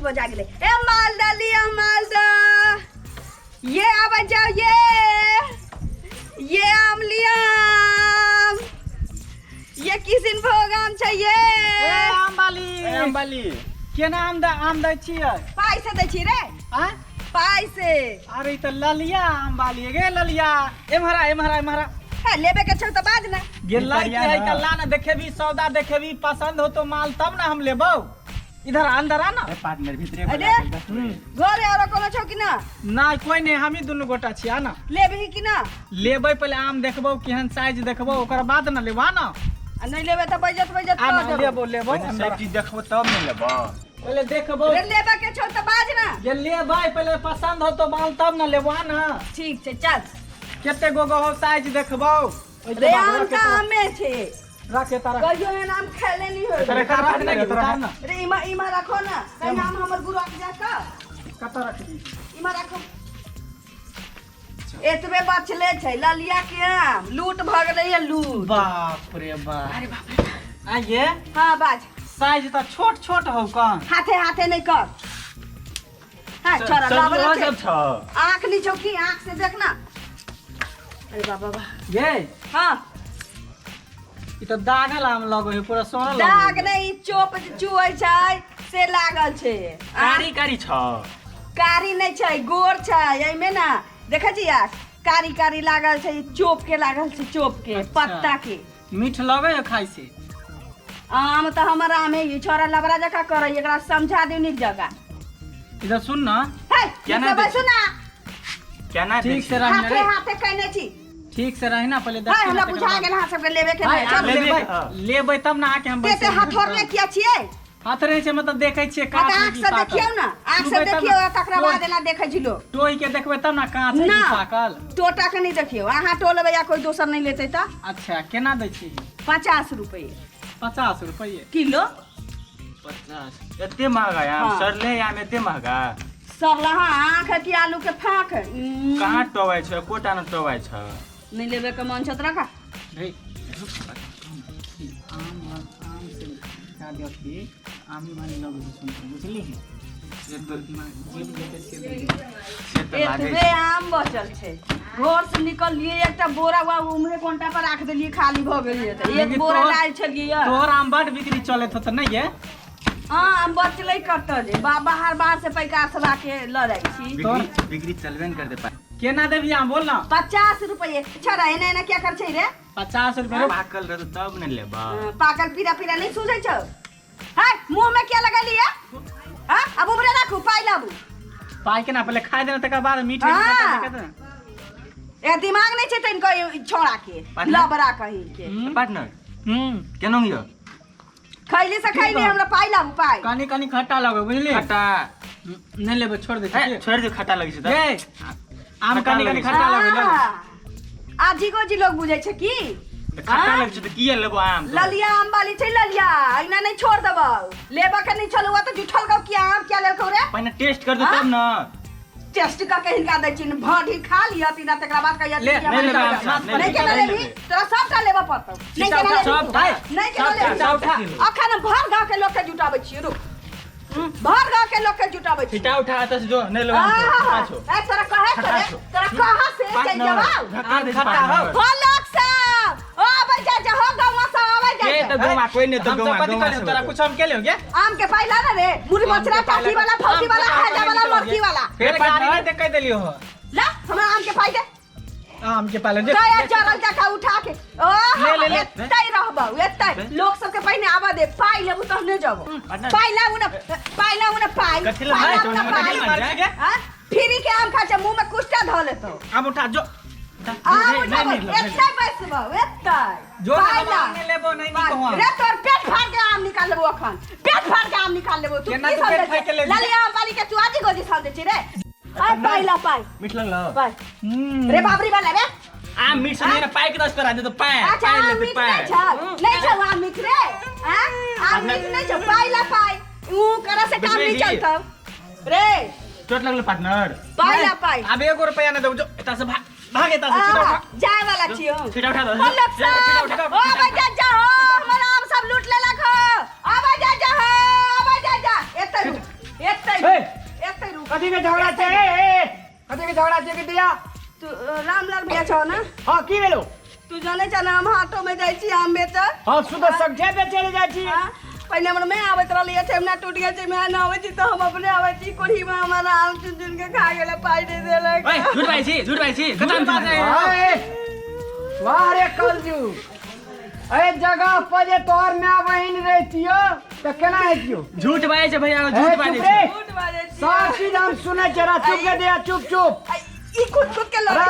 बजा गेले। ए मालदा लिया मालदा, ये आवा जाओ, ये आम लिया, ये किसिन भोग आम चाहिए। आम बाली केना आम दै छियै? पाई से दै छी रे। हां पाई से। अरे त ललिया आम बाली गे ललिया एमहरा है लेबे के छौ त बाज ना। गेला के है कल्ला ना देखेबी सौदा देखेबी पसंद हो तो माल तब ना हम लेबो। इधर अंदर आ ना पार्टनर भीतरे अरे घरे और कोनो छौ कि ना? ना कोई नहीं, हम ही दुनु गोटा छिया ना। लेबही कि ना? लेबै पहले आम देखबो केहन साइज देखबो ओकर बाद ना लेबा ना। आ नहीं लेबे त बजत आ ना लेबो सब चीज देखबो तब न लेबो। पहले देखबो रे लेबे के छौ त बाज ना। ये लेबै पहले पसंद हो तो माल तब ना लेबो ना। ठीक छै चल। केते गो हो साइज देखबो। रे आम का हमे छे रखे तारा कहियो ए नाम खेले नहीं हो तेरे का रख ना ना रे इमा रखो ना कहीं नाम हमर गुरु आ जा का कत रख दी इमा रखो। एतबे बचले छै ललिया के आम लूट भ गेलै है लूट। बाप रे बाप। अरे बाप रे आ ये हां बाज साइज त छोट हो कौन हाथे नहीं कर। हां छोरा लाबरा सब छ आंख नहीं छौ की आंख से देखना। अरे बाबा ये हां इ त दागल आम लगो है पूरा सोना दाग नहीं चोप चुए छै से लागल छै। कारी छ कारी नहीं छै गोर छै एमे ना देखै छी यार कारी लागल छै चोप के लागल छै चोप के पत्ता के मीठ लगे है खाई से। आम त हमर आम है छोरा लबरा जका करे एकरा समझा दे नीक जगह। इधर सुन ना हे केना केना दे सुना केना ठीक से रहना रे हाथे कहने छी। ठीक से रहना पहले देख हां हमरा बुझा गेल हां सब लेबे के नहीं चल लेबै तब ना आके हम ते बैठे हाथोरले किया छियै? हाथ रहे छै मतलब देखै छियै का आंख से देखियौ ना आंख से देखियौ तकरा बाद ना देखै छी लो टोई के देखबै तब ना कांच है कि पाकल। टोटा के नहीं देखियो अहाँ टोलबे या कोई दोसर नहीं लेते त। अच्छा केना दै छी? 50 रुपए 50 रुपए किलो। 50 एते महंगा आम हाँ। सरले आम एते महंगा सरला आंख की आलू के फाक कहां टोवाय छ कोटा न टोवाय छ नहीं लेबे के मन छत रखा रे आम से का दियो कि आम माने लगे सुन बुझली से तो जीव लेके से एतबे आम बचल छै घर से निकल लिए एकटा बोरा वा उम्हे कोंटा पर राख देलिए खाली भ गेलिए त एक बोरा लाल छलिए। तोहर आम बड़ बिक्री चलत होत नहीं है? हां आम बचलै कत जे बाहर से पैका सला के ल जाई छी। बिक्री चलबे न कर दे पाए केना देबी आम बोल ना? 50 रुपए छोरा एने क्या कर छै रे? 50 रुपए पाकल रह तब न लेबा। पाकल पीरा नहीं सुझै छ। हां मुंह में क्या लगा लिया? हां अब उबरे राखू पाई लाबू पाई के ना पहले खा देना तकर बाद मीठे खट्टा देके दे। ए दिमाग नहीं छै तन को छोड़ा के लबरा कहि के पार्टनर केनो हियो खैली से खैली हमरा पाई लाबू पाई कानी खट्टा लगे बुझली? खट्टा नहीं लेबे छोड़ दे छी। छोड़ दे खट्टा लगी छ ए आम कानी खट्टा लगे आजी को जी लोग बुझै छै की खट्टा लगी छ त किए लेबो आम ललिया आम वाली छै ललिया इना नहीं छोड़ देबो लेबा के नहीं छलवा त जुठल गौ किया आम क्या लेलकौ रे? पहले टेस्ट कर दे तब न टेस्ट का कहीं का दै छी भड़ी खा लिया तीना तकरा बाद कहिया ले, दिया नहीं लेबा, नहीं के नहीं लेबी तोरा सबटा लेबा पड़तौ नहीं के नहीं के लेबी अखन भर गांव के लोग के जुटाबै छी रुक भर गांव के लोग के जुटाबै छी छिटा उठा त जो नहीं लेबा पाछो ए तोरा कहां से चल जवाब खट्टा हो हो लोग सब ओ आबै जा हो गांव से आबै जा ए त गोमा कोई नहीं त गोमा तोरा कुछ हम के ले हो गया? आम के पाइला ना रे मुरी मछरा टाटी वाला फौजी वाला खाजा वाला मुर्गी वाला फिर गाड़ी में देख के देलियो हो ला हमरा आम के पाइ दे आम के पालन दे कया चरल जका उठा के ओ ले एतै रहबौ एतै लोग सब के पहिने आबा दे पाइ लेबू तहने जाबो पाइ लाऊ ना कथि ला भाई तो पाइ हां फ्री के आम खा छ मुंह में कुष्टा ध लेतो आम उठा जो एतै बैसबौ एतै जो नहीं लेबो नहीं कहवा रे तोर पेट फाड़ के आम निकाल लेबो अखन पेट फाड़ के आम निकाल लेबो तू केना की तू पेट फाड़ के ले ललिया आम वाली के तू आजी गोजी साल दे छी रे पाइ पाइला पाइ मीठ लगला पाइ रे बाबरी वाला रे आम मीठ से मेरा पाई के रस करा दे तो पाई अच्छा पाई ले मीठ पाई नहीं छ आम मीठ रे हां आम मीठ नहीं छ पाइला पाइ ऊ करा से काम नहीं चलता रे चोट लगल पार्टनर पाइला पाइ अब 1 रुपया ना दो जो एता से भागे एता से छिटा उठा जाए वाला छियो छिटा उठा दो ओ बजा जा हो हमरा आम सब लूट लेलक हो आबे जा हो आबे जा एतै जाने जाना हम हाटो में जाइ छी आम बेचे हां सुबह सब्जी बेचे ले जाइ छी हाँ, पहले हमर मैं आवत रहली ठेमना टूट गेल छै मैं ना आवे छी तो हम अपने आवे छी कोढ़ी में हमारा आम चुन चुन के खा गेले पाई दे देलक ओए झूठ बाई छी कतन बात है वाह रे कलजू ए जगह पर जे तोहर माय बहिन रहतियो त केना हेतियो झूठ बाई छै भैया झूठ बाई छै झूठ बाजे छी सब चीज हम सुनै छै रा चुप के दे चुप ई खुद के लड़े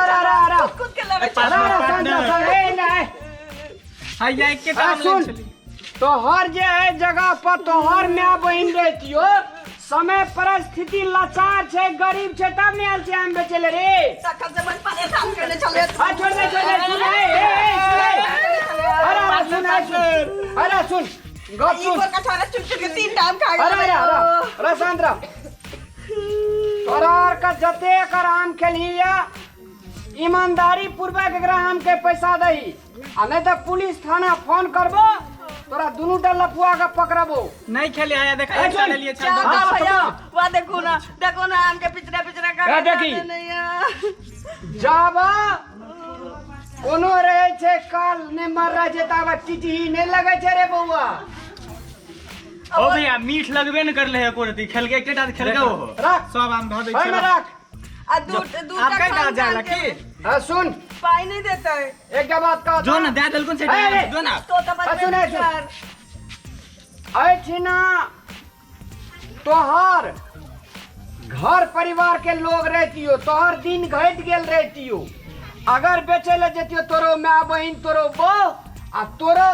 रा खुद के लड़े ए नहीं हैया के आ, काम सुन ले चली तोहर जे है जगह पर तोहर माय बहिन रहतियो समय परिस्थिति लाचार छै गरीब छै तब ने आल छै आम बेचले रे सकल से बन परेशान करने चले आ छोड़ दे सुन अरे सुन गप ई सुन को कठारा चुन चुन के 3 टाइम खा अरे गेले शांत रह तोरार का जते कर आम खेलिया ईमानदारी पूर्वक एकरा आम के पैसा दही आ नहीं तो पुलिस थाना फोन करबो तोरा दुनू टा लफुआ के पकड़बो नहीं खेले आया देखा एक ले लिए क्या का भैया वा देखो ना आम के पिछड़ा का देखी जाबा कोनो रहे छे काल ने मर जे तावा टिटी नहीं लगे छे रे बउआ ओ भैया मीठ लगबे न करले है कोरती खेल के एकटा खेल के हो रख सब आम धो दे भाई में रख आ दूध आप कई डाल जाला की हाँ सुन पाई नहीं देता है एक बात का जो ना दे दलकुन से जो ना तो बस सुन ऐ छिना तोहर घर परिवार के लोग रहतियो तोहर दिन घट गेल रहतियो अगर बेचे ले जतियो तोरो माय बहिन तोरो बो आ तोरो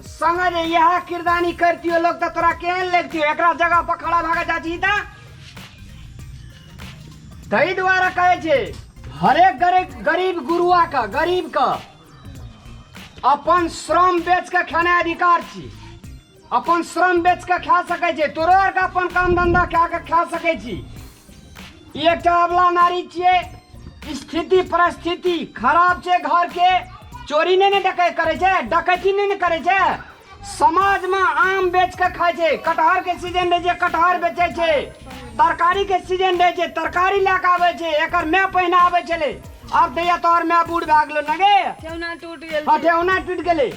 संग जे यह किरदानी करतियो लोग त तोरा केहन लगतियो एकरा जगह पर खड़ा भागे जाची त तई द्वारा कहे छे हरेक गरीब गुरुआ का गरीब का अपन श्रम बेच के खाने अधिकार छी अपन श्रम बेच के खा सके छे तोरो आर का अपन काम धंधा क्या के खा सके छी एकटा अबला नारी छिए स्थिति परिस्थिति खराब छे घर के चोरी नहीं डकैती करे छे डकैती नहीं करे छे समाज में आम बेच के खाए छे कटहर के सीजन रहे छे कटहर बेचे छे तरकारी के सीजन रहे छे तरकारी लेके आवे छे एकर मैं पहिने आवे छले अब दैया तोहर मैं बूढ़ भाग लो नगे ठेवना टूट गेल ठेवना टूट गेले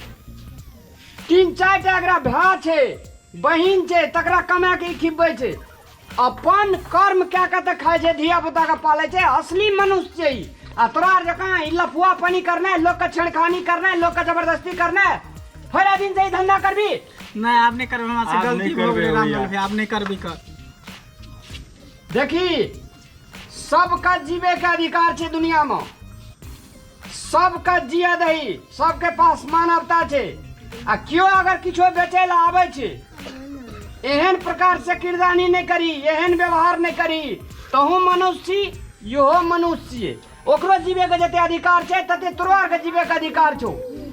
3-4 टा एकरा भा छे बहिन छे तकरा कमा के खिबै छे अपन कर्म क्या कहते खाए छे धिया पुता का पाले छे असली मनुष्य छे ई आ तोरा जका ई लफुआ पानी करना है लोग का छेड़खानी करना है लोग का जबरदस्ती करना है हर दिन से धंधा करबी नहीं आप नहीं करबे हमरा से गलती हो गेल राम भाई आप नहीं करबी कर देखी सबका जीवे के अधिकार छे दुनिया में सबका जिया दही सबके पास मानवता छे आ क्यों अगर किछो बेचे ला आवे छे एहन प्रकार से किरदानी नहीं करी एहन व्यवहार नहीं करी तहु मनुष्य योहो मनुष्य ओकरो जीवे के जते अधिकार छे तते तोरार के जीवे के अधिकार छो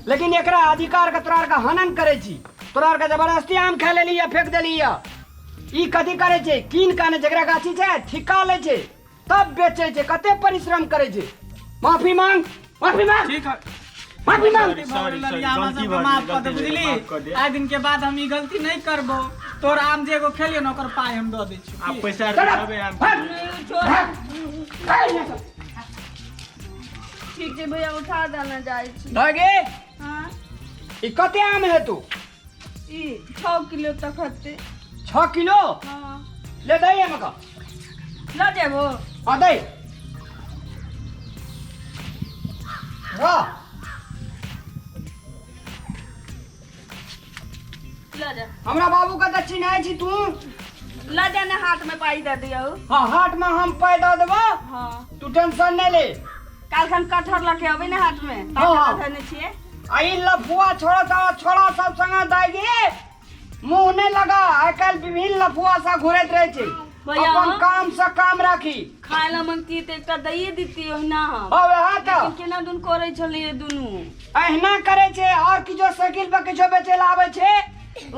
लेकिन एकरा अधिकार के तोरार का हनन करे छी तोरार के जबरदस्ती आम खा लेली या फेंक देली या ई कथी करे छे कीन काने जकरा गाछी छे ठिका ले छे तब बेचे छे कते परिश्रम करे छे माफी मांग ठीक है माफी मांग सॉरी माफ कर दे बुझली आज दिन के बाद हम ई गलती नहीं करबो तोर आम जे एगो खेलियो न ओकर पाई हम दो दै छी आप पैसा देबे हम ठीक है भैया उठा देना जाए छी धागे हां ई कते आम है तू ई 6 किलो तक हते 6 किलो हां ले दई हमका ला देबो आ दई रा ला जा हमरा बाबू का दक्षिण है छी तू ला जाने हाथ में पाई दे दियो हां हाथ में हम पाई दे देबो हां तू टेंशन नहीं ले काल खन कटहर लके अबे ना हाथ में हाँ। ताकत धने छिए आई लफुआ छोड़ा सब संग दागे मुंह नहीं लगा आई कल विभिन्न लफुआ सा घुरत रहे छे भैया। अपन काम से काम राखी खायला मंगती त एकटा दइए दिती ओहिना हम अब हां त लेकिन केना दुन करे छलिए दुनु अहिना करे छे और किछो साइकिल पे किछो बेचे ला आवे छे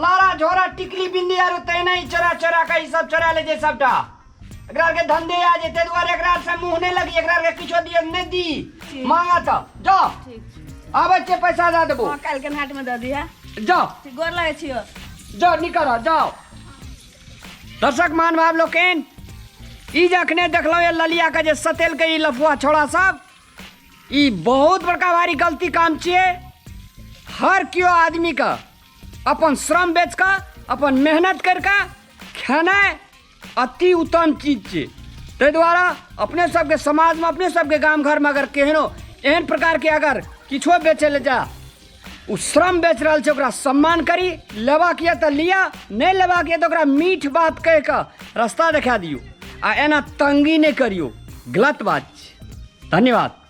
लारा झोरा टिकली बिंदी आरो तैना ही चोरा के ई सब चोरा ले जे सबटा एकरा के धंधे आ जे ते दुआरे एकरा से मुंह नहीं लगी एकरा के किछो दिए नहीं दी मांगा त जा ठीक आवे छे पैसा दे देबो हां काल के हाथ में द दिया जा ठीक गोर लागे छियो जाओ निकल जाओ दर्शक मान भाव लोकेन ई जखने देखलो ये ललिया का जे सतेल के ई लफुआ छोड़ा सब ई बहुत बड़का भारी गलती काम छिए हर क्यों आदमी का अपन श्रम बेच का अपन मेहनत करके खेनाइ अति उत्तम चीज छै। ताहि द्वारा अपने सबके समाज में अपने सबके गाम घर में अगर केहनो एहन प्रकार के अगर किछो बेचे ले जा उ श्रम बेच रहा है ओकरा सम्मान करी, लेबाक ये तो लिया, नहीं लेबाक ये तो ओकरा मीठ बात कह के रास्ता दिखा दियो आ एना तंगी नहीं करियो, गलत बात छै। धन्यवाद।